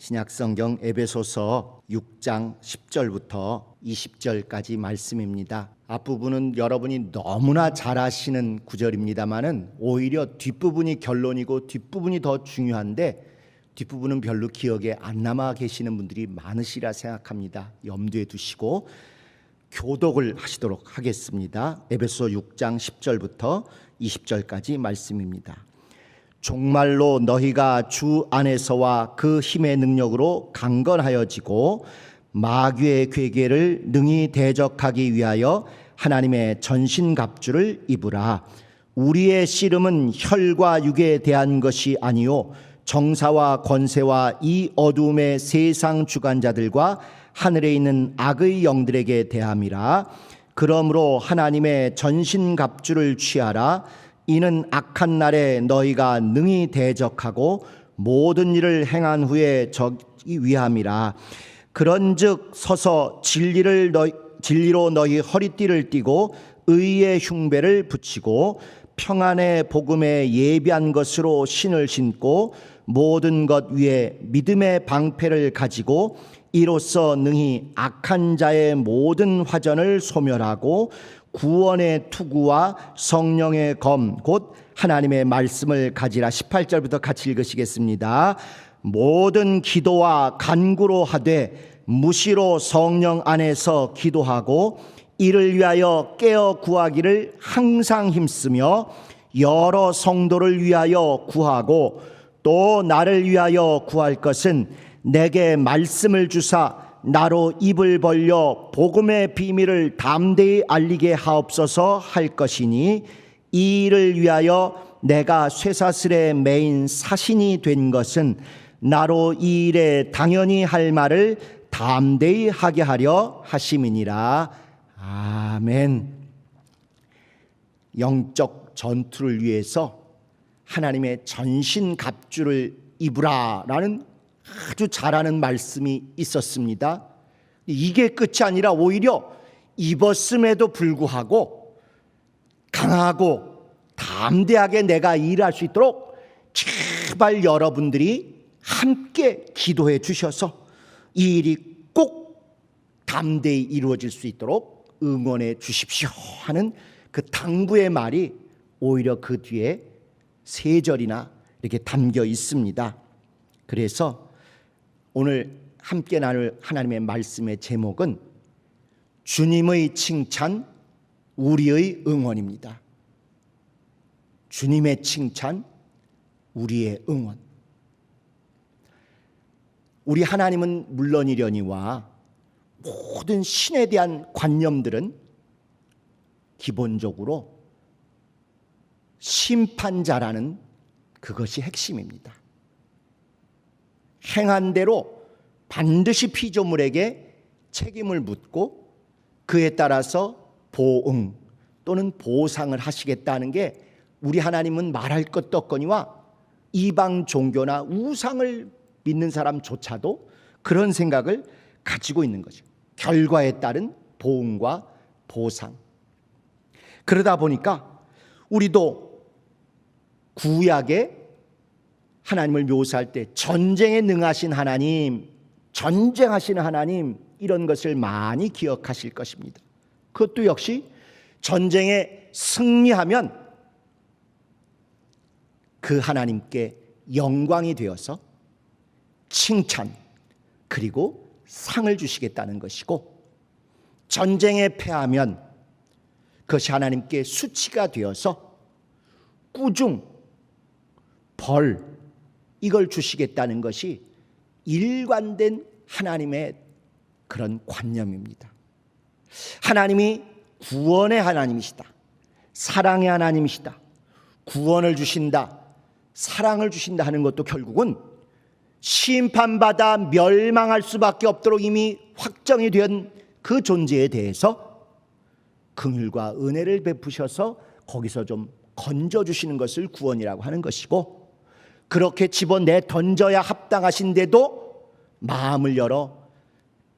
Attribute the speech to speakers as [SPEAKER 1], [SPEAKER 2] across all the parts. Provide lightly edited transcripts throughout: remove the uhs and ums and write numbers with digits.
[SPEAKER 1] 신약성경 에베소서 6장 10절부터 20절까지 말씀입니다. 앞부분은 여러분이 너무나 잘 아시는 구절입니다만은 오히려 뒷부분이 결론이고 뒷부분이 더 중요한데 뒷부분은 별로 기억에 안 남아 계시는 분들이 많으시라 생각합니다. 염두에 두시고 교독을 하시도록 하겠습니다. 에베소 6장 10절부터 20절까지 말씀입니다. 종말로 너희가 주 안에서와 그 힘의 능력으로 강건하여지고 마귀의 괴계를 능히 대적하기 위하여 하나님의 전신갑주를 입으라. 우리의 씨름은 혈과 육에 대한 것이 아니요 정사와 권세와 이 어두움의 세상 주관자들과 하늘에 있는 악의 영들에게 대함이라. 그러므로 하나님의 전신갑주를 취하라. 이는 악한 날에 너희가 능히 대적하고 모든 일을 행한 후에 적이 위함이라. 그런즉 서서 진리로 너희 허리띠를 띠고 의의 흉배를 붙이고 평안의 복음에 예비한 것으로 신을 신고 모든 것 위에 믿음의 방패를 가지고 이로써 능히 악한 자의 모든 화전을 소멸하고 구원의 투구와 성령의 검 곧 하나님의 말씀을 가지라. 18절부터 같이 읽으시겠습니다. 모든 기도와 간구로 하되 무시로 성령 안에서 기도하고 이를 위하여 깨어 구하기를 항상 힘쓰며 여러 성도를 위하여 구하고 또 나를 위하여 구할 것은 내게 말씀을 주사 나로 입을 벌려 복음의 비밀을 담대히 알리게 하옵소서 할 것이니 이 일을 위하여 내가 쇠사슬에 매인 사신이 된 것은 나로 이 일에 당연히 할 말을 담대히 하게 하려 하심이니라. 아멘. 영적 전투를 위해서 하나님의 전신갑주를 입으라라는 아주 잘하는 말씀이 있었습니다. 이게 끝이 아니라 오히려 입었음에도 불구하고 강하고 담대하게 내가 일할 수 있도록 제발 여러분들이 함께 기도해 주셔서 이 일이 꼭 담대히 이루어질 수 있도록 응원해 주십시오 하는 그 당부의 말이 오히려 그 뒤에 세 절이나 이렇게 담겨 있습니다. 그래서 오늘 함께 나눌 하나님의 말씀의 제목은 주님의 칭찬, 우리의 응원입니다. 주님의 칭찬, 우리의 응원. 우리 하나님은 물론이려니와 모든 신에 대한 관념들은 기본적으로 심판자라는 그것이 핵심입니다. 행한 대로 반드시 피조물에게 책임을 묻고 그에 따라서 보응 또는 보상을 하시겠다는 게 우리 하나님은 말할 것도 없거니와 이방 종교나 우상을 믿는 사람조차도 그런 생각을 가지고 있는 거죠. 결과에 따른 보응과 보상. 그러다 보니까 우리도 구약에 하나님을 묘사할 때 전쟁에 능하신 하나님, 전쟁하시는 하나님 이런 것을 많이 기억하실 것입니다. 그것도 역시 전쟁에 승리하면 그 하나님께 영광이 되어서 칭찬 그리고 상을 주시겠다는 것이고 전쟁에 패하면 그것이 하나님께 수치가 되어서 꾸중, 벌 이걸 주시겠다는 것이 일관된 하나님의 그런 관념입니다. 하나님이 구원의 하나님이시다. 사랑의 하나님이시다. 구원을 주신다. 사랑을 주신다 하는 것도 결국은 심판받아 멸망할 수밖에 없도록 이미 확정이 된 그 존재에 대해서 긍휼과 은혜를 베푸셔서 거기서 좀 건져주시는 것을 구원이라고 하는 것이고 그렇게 집어내 던져야 합당하신데도 마음을 열어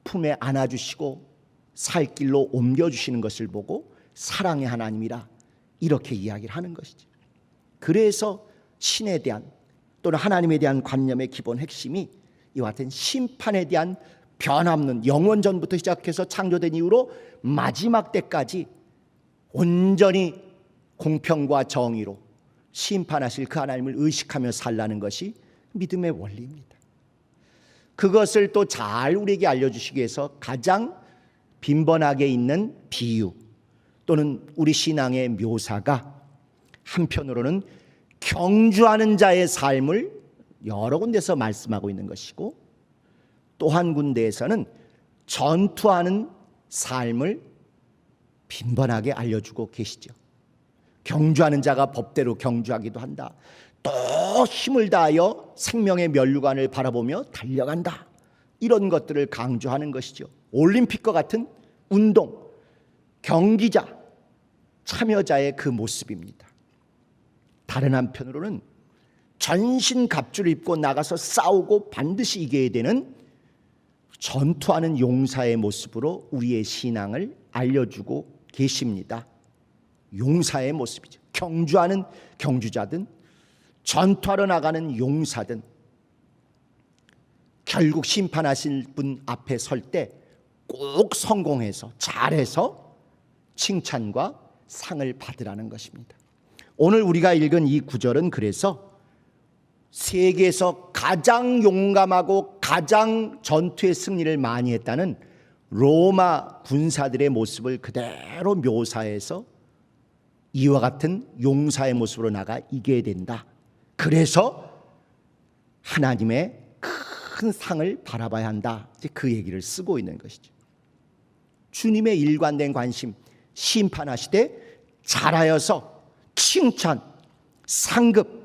[SPEAKER 1] 품에 안아주시고 살 길로 옮겨주시는 것을 보고 사랑의 하나님이라 이렇게 이야기를 하는 것이죠. 그래서 신에 대한 또는 하나님에 대한 관념의 기본 핵심이 이와 같은 심판에 대한 변함없는 영원전부터 시작해서 창조된 이후로 마지막 때까지 온전히 공평과 정의로 심판하실 그 하나님을 의식하며 살라는 것이 믿음의 원리입니다. 그것을 또 잘 우리에게 알려주시기 위해서 가장 빈번하게 있는 비유 또는 우리 신앙의 묘사가 한편으로는 경주하는 자의 삶을 여러 군데서 말씀하고 있는 것이고, 또 한 군데에서는 전투하는 삶을 빈번하게 알려주고 계시죠. 경주하는 자가 법대로 경주하기도 한다. 또 힘을 다하여 생명의 면류관을 바라보며 달려간다. 이런 것들을 강조하는 것이죠. 올림픽과 같은 운동, 경기자, 참여자의 그 모습입니다. 다른 한편으로는 전신갑주를 입고 나가서 싸우고 반드시 이겨야 되는 전투하는 용사의 모습으로 우리의 신앙을 알려주고 계십니다. 용사의 모습이죠. 경주하는 경주자든 전투하러 나가는 용사든 결국 심판하실 분 앞에 설 때 꼭 성공해서 잘해서 칭찬과 상을 받으라는 것입니다. 오늘 우리가 읽은 이 구절은 그래서 세계에서 가장 용감하고 가장 전투의 승리를 많이 했다는 로마 군사들의 모습을 그대로 묘사해서 이와 같은 용사의 모습으로 나가 이겨야 된다. 그래서 하나님의 큰 상을 바라봐야 한다. 이제 그 얘기를 쓰고 있는 것이죠. 주님의 일관된 관심, 심판하시되 잘하여서 칭찬, 상급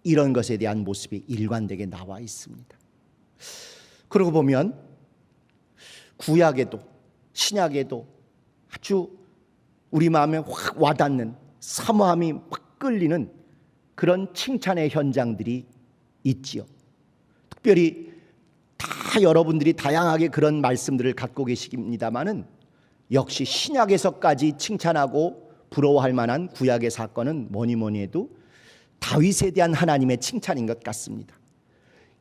[SPEAKER 1] 이런 것에 대한 모습이 일관되게 나와 있습니다. 그러고 보면 구약에도 신약에도 아주 우리 마음에 확 와닿는 사모함이 확 끌리는 그런 칭찬의 현장들이 있지요. 특별히 다 여러분들이 다양하게 그런 말씀들을 갖고 계십니다마는 역시 신약에서까지 칭찬하고 부러워할 만한 구약의 사건은 뭐니 해도 다윗에 대한 하나님의 칭찬인 것 같습니다.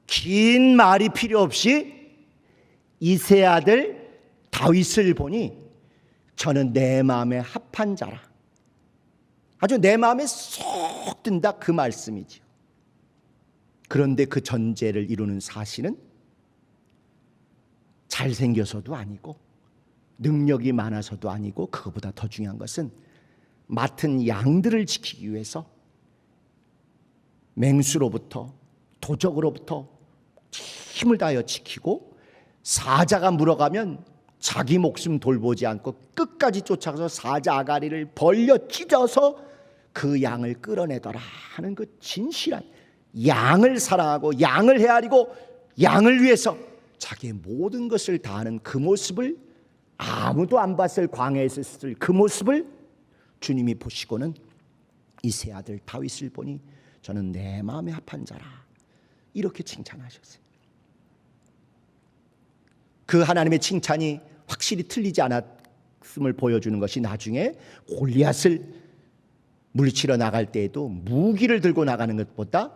[SPEAKER 1] 긴 말이 필요 없이 이세 아들 다윗을 보니 저는 내 마음에 합한 자라. 아주 내 마음에 쏙 든다 그 말씀이지요. 그런데 그 전제를 이루는 사실은 잘생겨서도 아니고 능력이 많아서도 아니고, 그것보다 더 중요한 것은 맡은 양들을 지키기 위해서 맹수로부터 도적으로부터 힘을 다하여 지키고, 사자가 물어가면 자기 목숨 돌보지 않고 끝까지 쫓아가서 사자 아가리를 벌려 찢어서 그 양을 끌어내더라 하는 그 진실한, 양을 사랑하고 양을 헤아리고 양을 위해서 자기의 모든 것을 다하는 그 모습을, 아무도 안 봤을 광야에서 있을 그 모습을 주님이 보시고는 이 세 아들 다윗을 보니 저는 내 마음에 합한 자라, 이렇게 칭찬하셨어요. 그 하나님의 칭찬이 확실히 틀리지 않았음을 보여주는 것이 나중에 골리앗을 물리치러 나갈 때에도 무기를 들고 나가는 것보다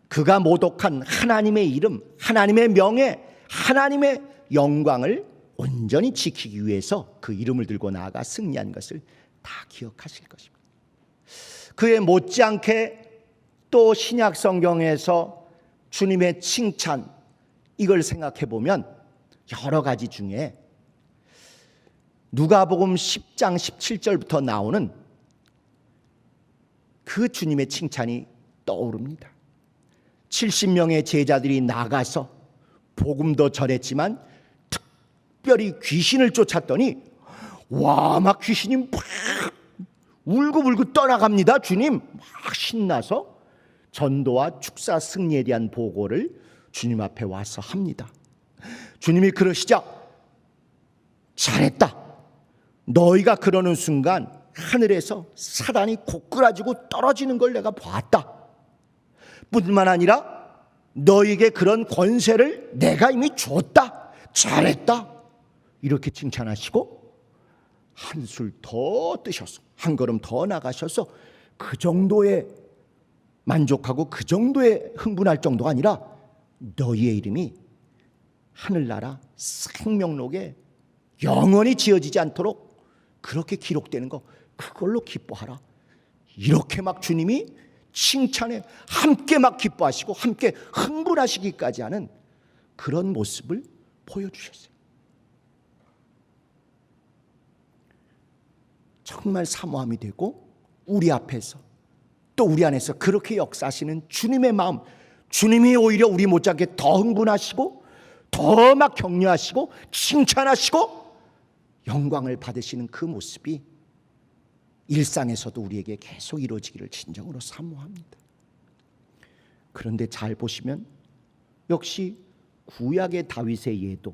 [SPEAKER 1] 그가 모독한 하나님의 이름, 하나님의 명예, 하나님의 영광을 온전히 지키기 위해서 그 이름을 들고 나아가 승리한 것을 다 기억하실 것입니다. 그에 못지않게 또 신약 성경에서 주님의 칭찬, 이걸 생각해 보면 여러 가지 중에 누가복음 10장 17절부터 나오는 그 주님의 칭찬이 떠오릅니다. 70명의 제자들이 나가서 복음도 전했지만 특별히 귀신을 쫓았더니 막 귀신이 막 울고불고 떠나갑니다. 주님 막 신나서 전도와 축사 승리에 대한 보고를 주님 앞에 와서 합니다. 주님이 그러시자 잘했다. 너희가 그러는 순간 하늘에서 사단이 고꾸라지고 떨어지는 걸 내가 봤다. 뿐만 아니라 너희에게 그런 권세를 내가 이미 줬다. 잘했다. 이렇게 칭찬하시고 한술 더 뜨셔서 한 걸음 더 나가셔서 그 정도의 만족하고 그 정도의 흥분할 정도가 아니라 너희의 이름이 하늘나라 생명록에 영원히 지어지지 않도록 그렇게 기록되는 거, 그걸로 기뻐하라. 이렇게 막 주님이 칭찬에 함께 막 기뻐하시고 함께 흥분하시기까지 하는 그런 모습을 보여주셨어요. 정말 사모함이 되고 우리 앞에서 또 우리 안에서 그렇게 역사하시는 주님의 마음, 주님이 오히려 우리 못지않게 더 흥분하시고 더 막 격려하시고 칭찬하시고 영광을 받으시는 그 모습이 일상에서도 우리에게 계속 이루어지기를 진정으로 사모합니다. 그런데 잘 보시면 역시 구약의 다윗의 예도,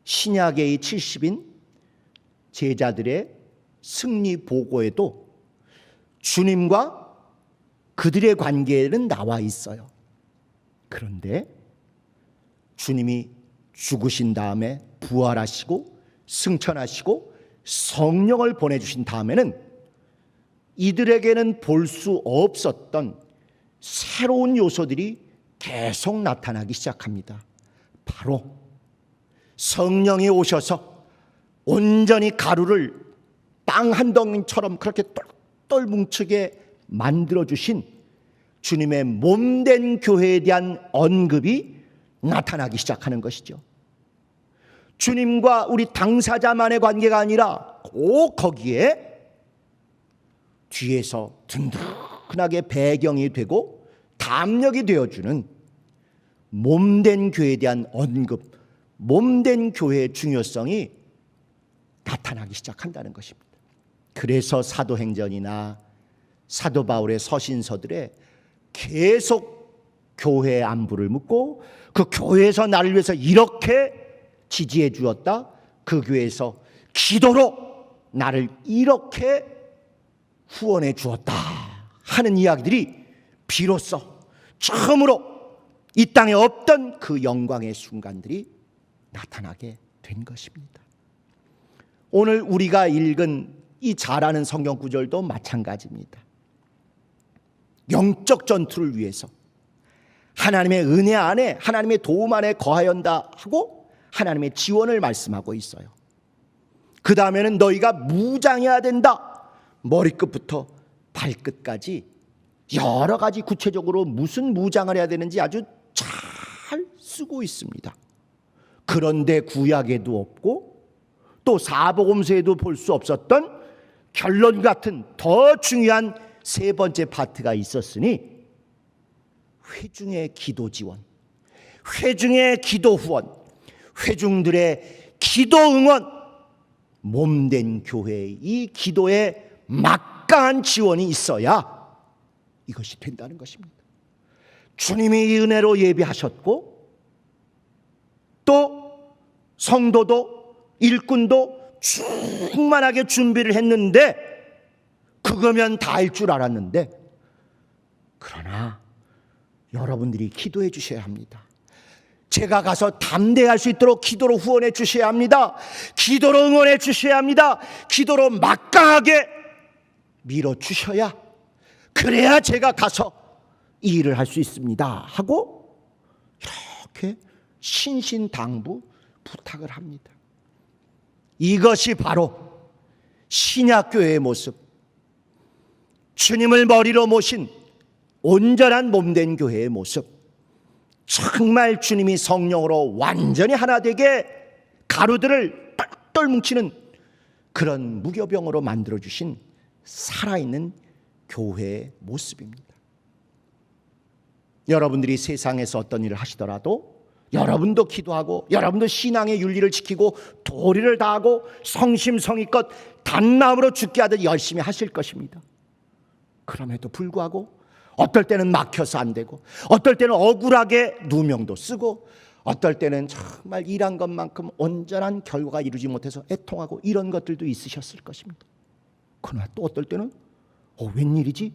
[SPEAKER 1] 신약의 70인 제자들의 승리 보고에도 주님과 그들의 관계는 나와 있어요. 그런데 주님이 죽으신 다음에 부활하시고 승천하시고 성령을 보내주신 다음에는 이들에게는 볼 수 없었던 새로운 요소들이 계속 나타나기 시작합니다. 바로 성령이 오셔서 온전히 가루를 빵 한 덩이처럼 그렇게 똘똘 뭉치게 만들어주신 주님의 몸된 교회에 대한 언급이 나타나기 시작하는 것이죠. 주님과 우리 당사자만의 관계가 아니라 꼭 거기에 뒤에서 든든하게 배경이 되고 담력이 되어주는 몸된 교회에 대한 언급, 몸된 교회의 중요성이 나타나기 시작한다는 것입니다. 그래서 사도행전이나 사도 바울의 서신서들에 계속 교회의 안부를 묻고 그 교회에서 나를 위해서 이렇게 지지해 주었다, 그 교회에서 기도로 나를 이렇게 후원해 주었다 하는 이야기들이 비로소 처음으로 이 땅에 없던 그 영광의 순간들이 나타나게 된 것입니다. 오늘 우리가 읽은 이 잘 아는 성경 구절도 마찬가지입니다. 영적 전투를 위해서 하나님의 은혜 안에, 하나님의 도움 안에 거하연다 하고 하나님의 지원을 말씀하고 있어요. 그 다음에는 너희가 무장해야 된다. 머리끝부터 발끝까지 여러 가지 구체적으로 무슨 무장을 해야 되는지 아주 잘 쓰고 있습니다. 그런데 구약에도 없고 또 사복음서에도 볼 수 없었던 결론 같은 더 중요한 세 번째 파트가 있었으니 회중의 기도 지원, 회중의 기도 후원, 회중들의 기도 응원, 몸된 교회의 이 기도에 막강한 지원이 있어야 이것이 된다는 것입니다. 주님이 이 은혜로 예비하셨고 또 성도도 일꾼도 충만하게 준비를 했는데 그거면 다일 줄 알았는데, 그러나 여러분들이 기도해 주셔야 합니다. 제가 가서 담대할 수 있도록 기도로 후원해 주셔야 합니다. 기도로 응원해 주셔야 합니다. 기도로 막강하게 밀어주셔야, 그래야 제가 가서 이 일을 할 수 있습니다 하고 이렇게 신신당부 부탁을 합니다. 이것이 바로 신약교회의 모습, 주님을 머리로 모신 온전한 몸된 교회의 모습, 정말 주님이 성령으로 완전히 하나 되게 가루들을 똘똘 뭉치는 그런 무교병으로 만들어주신 살아있는 교회의 모습입니다. 여러분들이 세상에서 어떤 일을 하시더라도 여러분도 기도하고 여러분도 신앙의 윤리를 지키고 도리를 다하고 성심성의껏 단마음으로 죽게 하듯 열심히 하실 것입니다. 그럼에도 불구하고 어떨 때는 막혀서 안 되고, 어떨 때는 억울하게 누명도 쓰고, 어떨 때는 정말 일한 것만큼 온전한 결과가 이루지 못해서 애통하고, 이런 것들도 있으셨을 것입니다. 그러나 또 어떨 때는 웬일이지?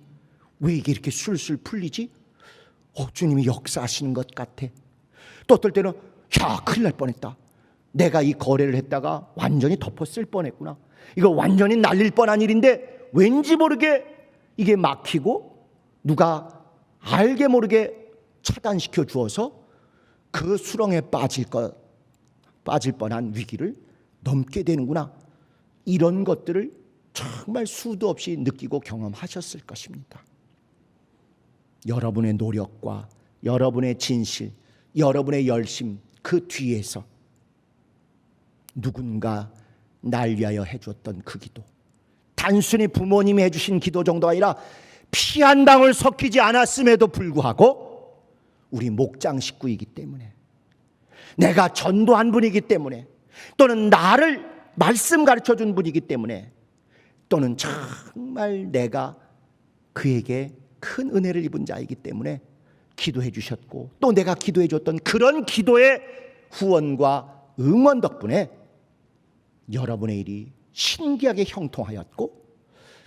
[SPEAKER 1] 왜 이게 이렇게 술술 풀리지? 주님이 역사하시는 것 같아. 또 어떨 때는 큰일 날 뻔했다. 내가 이 거래를 했다가 완전히 덮었을 뻔했구나. 이거 완전히 날릴 뻔한 일인데 왠지 모르게 이게 막히고 누가 알게 모르게 차단시켜 주어서 그 수렁에 빠질 뻔한 위기를 넘게 되는구나. 이런 것들을 정말 수도 없이 느끼고 경험하셨을 것입니다. 여러분의 노력과 여러분의 진실, 여러분의 열심, 그 뒤에서 누군가 날 위하여 해주었던 그 기도, 단순히 부모님이 해주신 기도 정도가 아니라 피 한 방울 섞이지 않았음에도 불구하고 우리 목장 식구이기 때문에, 내가 전도한 분이기 때문에, 또는 나를 말씀 가르쳐준 분이기 때문에, 또는 정말 내가 그에게 큰 은혜를 입은 자이기 때문에 기도해 주셨고, 또 내가 기도해 줬던 그런 기도의 후원과 응원 덕분에 여러분의 일이 신기하게 형통하였고,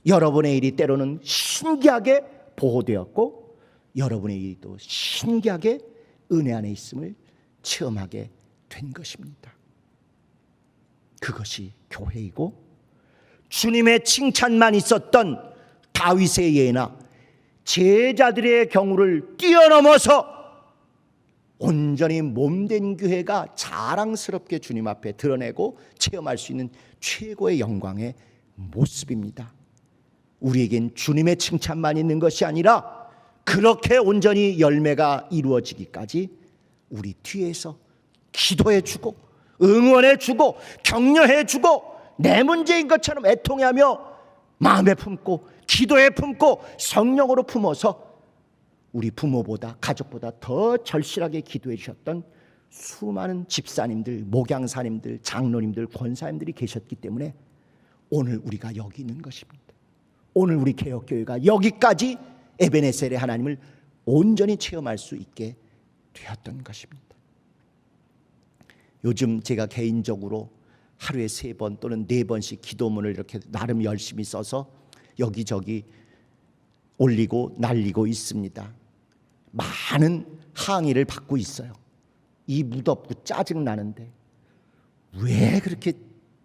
[SPEAKER 1] 여러분의 일이 때로는 신기하게 보호되었고, 여러분의 일이 또 신기하게 은혜 안에 있음을 체험하게 된 것입니다. 그것이 교회이고, 주님의 칭찬만 있었던 다윗의 예나 제자들의 경우를 뛰어넘어서 온전히 몸된 교회가 자랑스럽게 주님 앞에 드러내고 체험할 수 있는 최고의 영광의 모습입니다. 우리에겐 주님의 칭찬만 있는 것이 아니라 그렇게 온전히 열매가 이루어지기까지 우리 뒤에서 기도해주고 응원해주고 격려해주고 내 문제인 것처럼 애통하며 마음에 품고 기도에 품고 성령으로 품어서 우리 부모보다 가족보다 더 절실하게 기도해 주셨던 수많은 집사님들, 목양사님들, 장로님들, 권사님들이 계셨기 때문에 오늘 우리가 여기 있는 것입니다. 오늘 우리 개혁교회가 여기까지 에베네셀의 하나님을 온전히 체험할 수 있게 되었던 것입니다. 요즘 제가 개인적으로 하루에 3번 또는 4번씩 기도문을 이렇게 나름 열심히 써서 여기저기 올리고 날리고 있습니다. 많은 항의를 받고 있어요. 이 무덥고 짜증나는데 왜 그렇게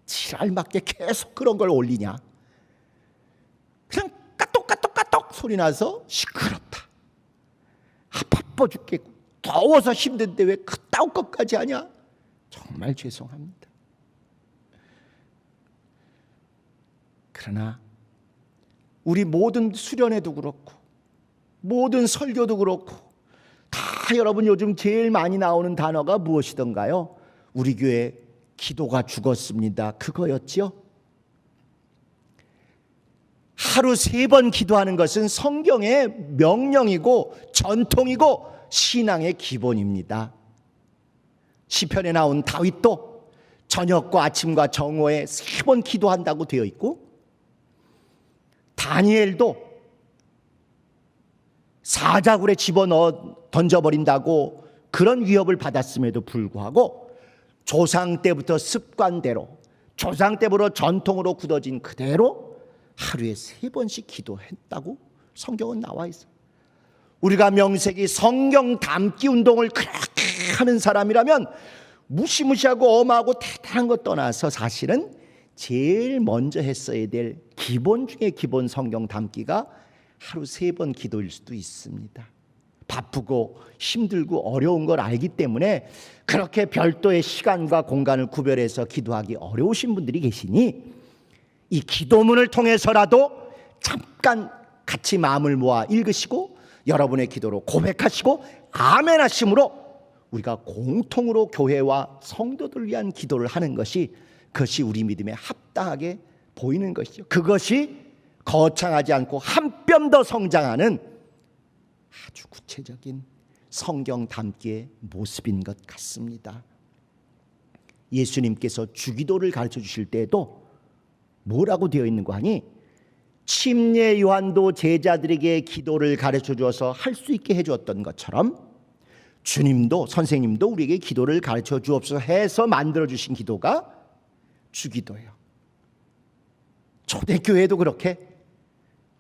[SPEAKER 1] 지랄맞게 계속 그런 걸 올리냐. 그냥 까똑까똑까똑 소리 나서 시끄럽다. 바빠 죽겠고 더워서 힘든데 왜 그따위 것까지 하냐. 정말 죄송합니다. 그러나 우리 모든 수련회도 그렇고 모든 설교도 그렇고 다 여러분 요즘 제일 많이 나오는 단어가 무엇이던가요? 우리 교회 기도가 죽었습니다. 그거였지요? 하루 3번 기도하는 것은 성경의 명령이고 전통이고 신앙의 기본입니다. 시편에 나온 다윗도 저녁과 아침과 정오에 3번 기도한다고 되어 있고, 다니엘도 사자굴에 집어넣어 던져버린다고 그런 위협을 받았음에도 불구하고 조상 때부터 습관대로, 조상 때부터 전통으로 굳어진 그대로 하루에 3번씩 기도했다고 성경은 나와 있어요. 우리가 명색이 성경 담기 운동을 그렇게 하는 사람이라면 무시무시하고 엄하고 대단한 것 떠나서 사실은 제일 먼저 했어야 될 기본 중에 기본 성경 담기가 하루 3번 기도일 수도 있습니다. 바쁘고 힘들고 어려운 걸 알기 때문에 그렇게 별도의 시간과 공간을 구별해서 기도하기 어려우신 분들이 계시니 이 기도문을 통해서라도 잠깐 같이 마음을 모아 읽으시고 여러분의 기도로 고백하시고 아멘 하심으로 우리가 공통으로 교회와 성도들을 위한 기도를 하는 것이, 그것이 우리 믿음에 합당하게 보이는 것이죠. 그것이 거창하지 않고 한 뼘 더 성장하는 아주 구체적인 성경 담기의 모습인 것 같습니다. 예수님께서 주기도를 가르쳐 주실 때에도 뭐라고 되어 있는 거 하니? 침례 요한도 제자들에게 기도를 가르쳐 주어서 할 수 있게 해주었던 것처럼 주님도, 선생님도 우리에게 기도를 가르쳐 주옵소서 해서 만들어 주신 기도가 주기도예요. 초대교회도 그렇게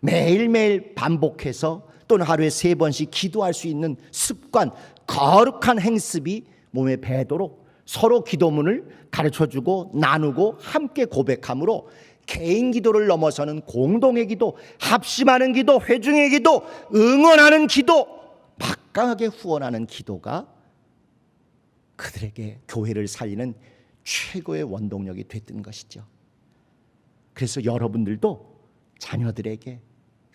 [SPEAKER 1] 매일매일 반복해서 또는 하루에 3번씩 기도할 수 있는 습관, 거룩한 행습이 몸에 배도록 서로 기도문을 가르쳐주고 나누고 함께 고백함으로 개인 기도를 넘어서는 공동의 기도, 합심하는 기도, 회중의 기도, 응원하는 기도, 막강하게 후원하는 기도가 그들에게 교회를 살리는 최고의 원동력이 됐던 것이죠. 그래서 여러분들도 자녀들에게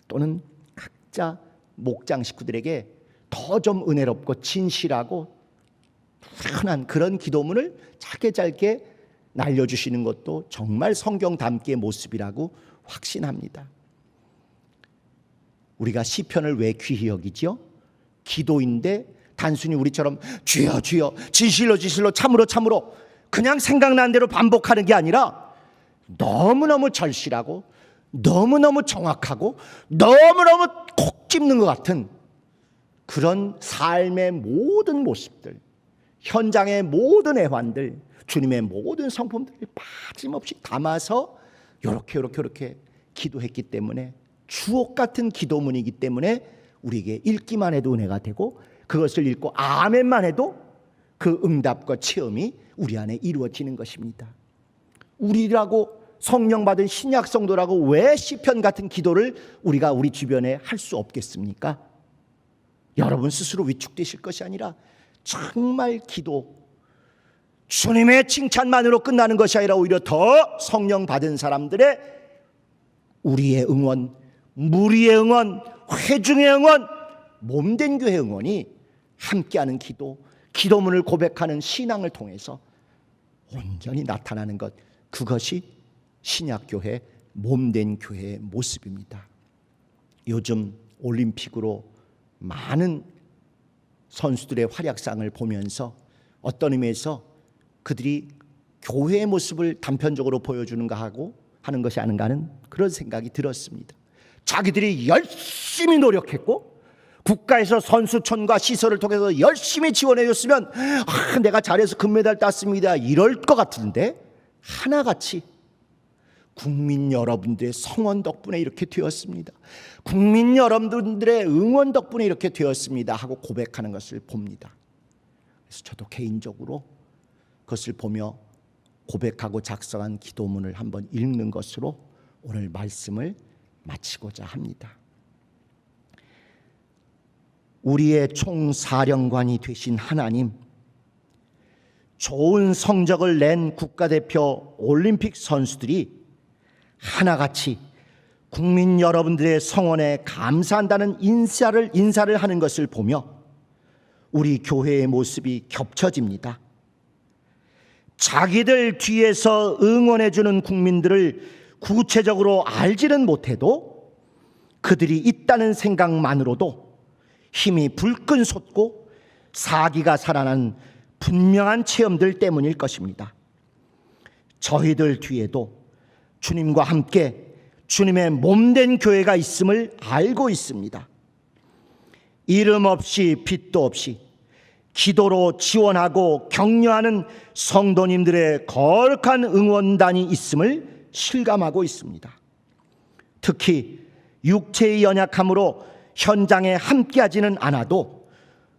[SPEAKER 1] 또는 각자 목장 식구들에게 더 좀 은혜롭고 진실하고 흔한 그런 기도문을 짧게 날려주시는 것도 정말 성경 담기의 모습이라고 확신합니다. 우리가 시편을 왜 귀히 여기죠? 기도인데 단순히 우리처럼 주여 주여 진실로 진실로 참으로 참으로 그냥 생각나는 대로 반복하는 게 아니라 너무너무 절실하고 너무너무 정확하고 너무너무 콕 집는 것 같은 그런 삶의 모든 모습들, 현장의 모든 애환들, 주님의 모든 성품들을 빠짐없이 담아서 이렇게 기도했기 때문에 주옥 같은 기도문이기 때문에 우리에게 읽기만 해도 은혜가 되고 그것을 읽고 아멘만 해도 그 응답과 체험이 우리 안에 이루어지는 것입니다. 우리라고 성령 받은 신약 성도라고 왜 시편 같은 기도를 우리가 우리 주변에 할 수 없겠습니까? 여러분 스스로 위축되실 것이 아니라 정말 기도, 주님의 칭찬만으로 끝나는 것이 아니라 오히려 더 성령 받은 사람들의 우리의 응원, 무리의 응원, 회중의 응원, 몸된 교회 응원이 함께하는 기도, 기도문을 고백하는 신앙을 통해서 온전히 나타나는 것, 그것이 신약교회, 몸된 교회의 모습입니다. 요즘 올림픽으로 많은 선수들의 활약상을 보면서 어떤 의미에서 그들이 교회의 모습을 단편적으로 보여주는가 하고 하는 것이 아닌가 하는 그런 생각이 들었습니다. 자기들이 열심히 노력했고 국가에서 선수촌과 시설을 통해서 열심히 지원해 줬으면 내가 잘해서 금메달 땄습니다 이럴 것 같은데 하나같이 국민 여러분들의 성원 덕분에 이렇게 되었습니다. 국민 여러분들의 응원 덕분에 이렇게 되었습니다 하고 고백하는 것을 봅니다. 그래서 저도 개인적으로 그것을 보며 고백하고 작성한 기도문을 한번 읽는 것으로 오늘 말씀을 마치고자 합니다. 우리의 총사령관이 되신 하나님, 좋은 성적을 낸 국가대표 올림픽 선수들이 하나같이 국민 여러분들의 성원에 감사한다는 인사를 하는 것을 보며 우리 교회의 모습이 겹쳐집니다. 자기들 뒤에서 응원해주는 국민들을 구체적으로 알지는 못해도 그들이 있다는 생각만으로도 힘이 불끈 솟고 사기가 살아난 분명한 체험들 때문일 것입니다. 저희들 뒤에도 주님과 함께 주님의 몸된 교회가 있음을 알고 있습니다. 이름 없이 빛도 없이 기도로 지원하고 격려하는 성도님들의 거룩한 응원단이 있음을 실감하고 있습니다. 특히 육체의 연약함으로 현장에 함께하지는 않아도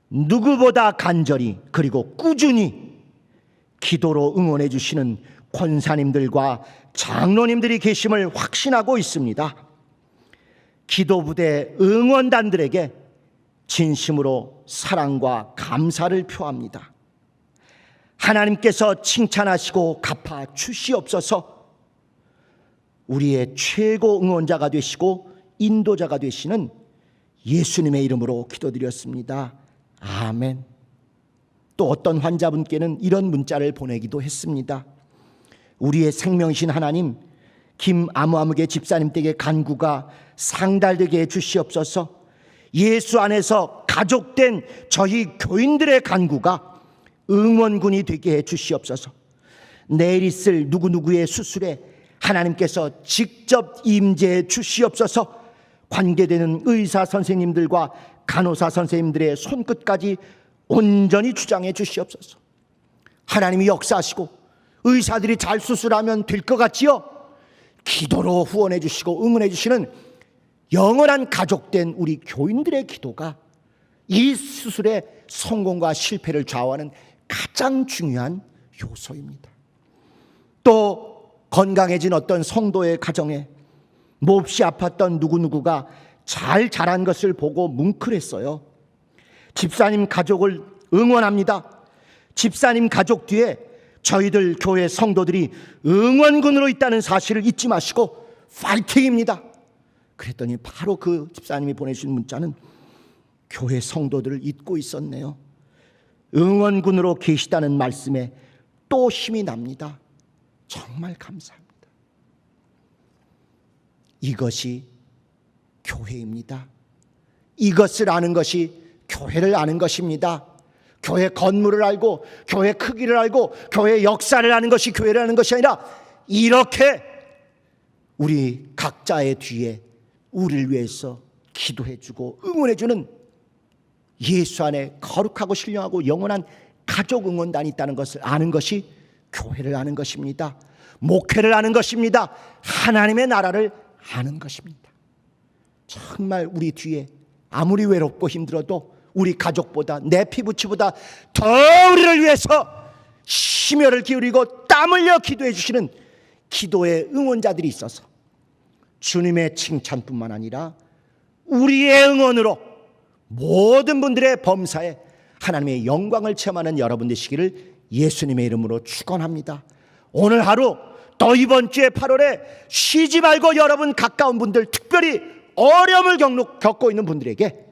[SPEAKER 1] 누구보다 간절히 그리고 꾸준히 기도로 응원해 주시는 권사님들과 장로님들이 계심을 확신하고 있습니다. 기도부대 응원단들에게 진심으로 사랑과 감사를 표합니다. 하나님께서 칭찬하시고 갚아 주시옵소서. 우리의 최고 응원자가 되시고 인도자가 되시는 예수님의 이름으로 기도드렸습니다. 아멘. 또 어떤 환자분께는 이런 문자를 보내기도 했습니다. 우리의 생명이신 하나님, 김아무아무개 집사님 댁의 간구가 상달되게 해주시옵소서. 예수 안에서 가족된 저희 교인들의 간구가 응원군이 되게 해주시옵소서. 내일 있을 누구누구의 수술에 하나님께서 직접 임재해 주시옵소서. 관계되는 의사 선생님들과 간호사 선생님들의 손끝까지 온전히 주장해 주시옵소서. 하나님이 역사하시고 의사들이 잘 수술하면 될 것 같지요? 기도로 후원해 주시고 응원해 주시는 영원한 가족된 우리 교인들의 기도가 이 수술의 성공과 실패를 좌우하는 가장 중요한 요소입니다. 또 건강해진 어떤 성도의 가정에 몹시 아팠던 누구누구가 잘 자란 것을 보고 뭉클했어요. 집사님 가족을 응원합니다. 집사님 가족 뒤에 저희들 교회 성도들이 응원군으로 있다는 사실을 잊지 마시고 파이팅입니다. 그랬더니 바로 그 집사님이 보내주신 문자는 교회 성도들을 잊고 있었네요. 응원군으로 계시다는 말씀에 또 힘이 납니다. 정말 감사합니다. 이것이 교회입니다. 이것을 아는 것이 교회를 아는 것입니다. 교회 건물을 알고 교회 크기를 알고 교회 역사를 아는 것이 교회를 아는 것이 아니라 이렇게 우리 각자의 뒤에 우리를 위해서 기도해주고 응원해주는 예수 안에 거룩하고 신령하고 영원한 가족 응원단이 있다는 것을 아는 것이 교회를 아는 것입니다. 목회를 아는 것입니다. 하나님의 나라를 아는 것입니다. 정말 우리 뒤에 아무리 외롭고 힘들어도 우리 가족보다 내 피부치보다 더 우리를 위해서 심혈을 기울이고 땀 흘려 기도해 주시는 기도의 응원자들이 있어서 주님의 칭찬뿐만 아니라 우리의 응원으로 모든 분들의 범사에 하나님의 영광을 체험하는 여러분 되시기를 예수님의 이름으로 축원합니다. 오늘 하루 또 이번 주에 8월에 쉬지 말고 여러분 가까운 분들, 특별히 어려움을 겪고 있는 분들에게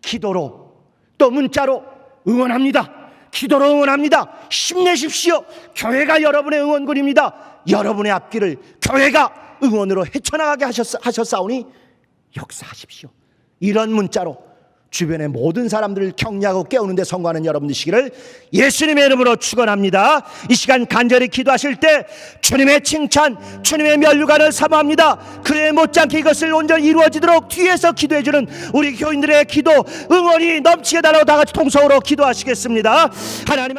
[SPEAKER 1] 기도로 또 문자로 응원합니다. 기도로 응원합니다. 힘내십시오. 교회가 여러분의 응원군입니다. 여러분의 앞길을 교회가 응원으로 헤쳐나가게 하셨사오니 역사하십시오. 이런 문자로 주변의 모든 사람들을 격려하고 깨우는 데 성공하는 여러분 되시기를 예수님의 이름으로 축원합니다. 이 시간 간절히 기도하실 때 주님의 칭찬, 주님의 면류관을 사모합니다. 그에 못지않게 이것을 온전히 이루어지도록 뒤에서 기도해주는 우리 교인들의 기도 응원이 넘치게 달라고 다 같이 통성으로 기도하시겠습니다. 하나님